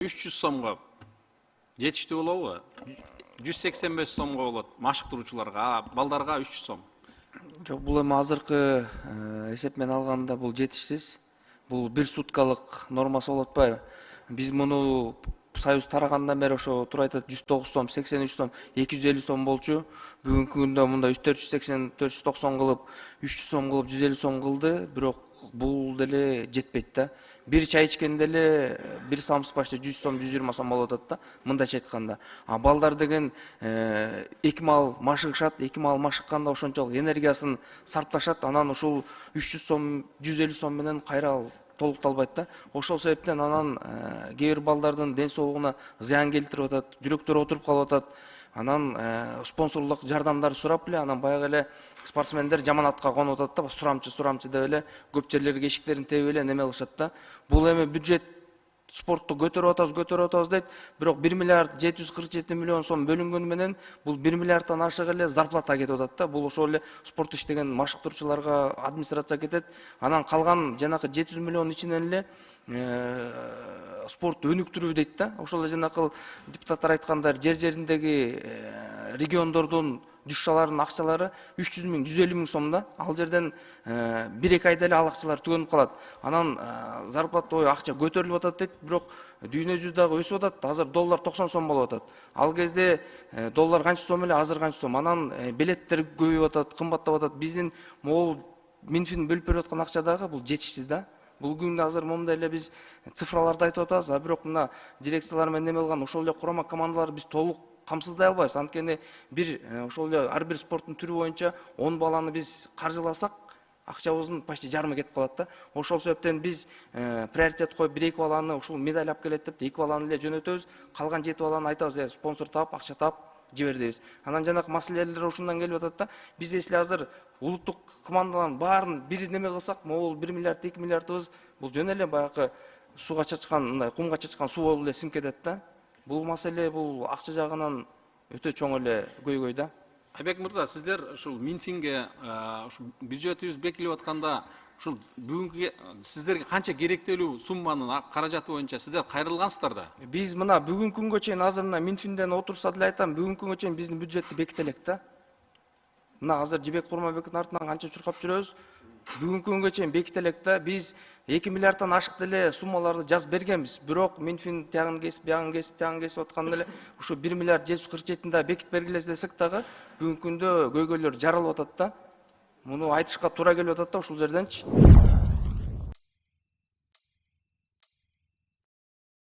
300 сомго жетиштүү болобу? 185 сомго болот машыктыруучуларга, балдарга 300 сом. Жок, бул эми азыркы эсеп менен алганда бул жетишсиз. Бул бир суткалык нормасы болуп атпайбы? Биз муну Союз тарагандан бери ошо туура айтат 109 сом, 83 сом, 250 сом болчу. Бүгүнкү күндө мында 480, 490 кылып, 300 сом кылып, 150 сом кылды, бирок бул деле жетпейт да. Bir çay içkende ele bir samsı başta 100 som, 120 som болот атат да, мындайча айтканда. А балдар деген эки мал машыгышат, эки мал машыкканда ошончолук энергиясын сарпташат, анан ушул 300 сом, 150 сом менен кайра толукталбайт да. Ошол себептен анан кээ бир балдардын ден соолугуна зыян келтирип атат, жүрөктөрү отуруп калып атат. Анан спонсорлук жардамдар сурап эле, анан баягы эле спортсмендер жаман атка конуп атат да, сурамчы деп эле көп жерлерге эшиктерин тебип эле неме кылышат да. Бул эми бюджет спортту көтөрүп атабыз дейт. Бирок 1 миллиард 747 миллион сом бөлүнгөнү менен бул 1 миллиардтан ашык эле зарплата кетип атат да. Бул ошол эле спорт иштеген машыктыруучуларга администрация кетет. Анан калган жанакы 700 миллион ичинен эле спорт өнүктүрүү дейт да. Ошол эле жанакы депутаттар айткандар, жер-жериндеги региондордун дүшаларынын акчалары 300 миң, 150 миң сомда. Ал жерден 1-2 айда эле ал акчалар түгөнүп калат. Анан зарплата акча көтөрүлүп атат дейт, бирок дүйнө жүзү дагы өсүп атат. Азыр доллар 90 сом болуп атат. Ал кезде доллар канча сом эле, азыр канча сом. Анан билеттер көбөйүп атат, кымбаттап атат. Биздин могул Минфин бөлүп берип аткан акча дагы бул жетишсиз да. Бул күндө азыр момундай эле биз цифраларды айтып атабыз, а бирок мына дирекциялар менен неме кылган ошол эле курама командалар биз толук камсыздай албайбыз. Анткени ошол эле ар бир спорттун түрү боюнча 10 баланы биз каржыласак, акчабыздын почти жарымы кетип калат да. Ошол себептен биз приоритет коюп 1-2 баланы ушул медаль алып келет деп 2 баланы эле жөнөтөбүз. Калган 7 баланы айтабыз, спонсор таап, акча таап жибер дейбиз. Анан жанакы маселелер ушундан келип атат да. Биз эсли азыр улуттук командалардын баарын бир неме кылсак, могул 1 миллиард, 2 миллиардыбыз бул жөн эле баягы суга чачкан, мындай кумга чачкан суу болуп эле сиңип кетет да. Бул маселе бул акча жагынан өтө чоң эле көйгөй да. Айбек мырза, сиздер ушул Минфинге ушул бюджетибиз бекилип атканда ушул бүгүнкү сиздерге канча керектелүү сумманын каражаты боюнча сиздер кайрылгансыздар да? Биз мына бүгүнкү күнгө чейин азыр мына Минфинден отурса деле айтам, бүгүнкү күнгө чейин биздин бюджетти беките элек да. Мына азыр Жибек Курманбектин артынан канча чуркап жүрөбүз. Бүгүнкү күнгө чейин беките элек да. Биз 2 миллиардтан ашык деле суммаларды жазып бергенбиз. Бирок Минфин тягын кесип, бягын кесип, тягын кесип атканда эле ушу 1 миллиард 747 да бекитип бергиле десек дагы бүгүнкү күндө көйгөйлөр жаралып атат да. Муну айтышка туура келип атат да ушул жерденчи.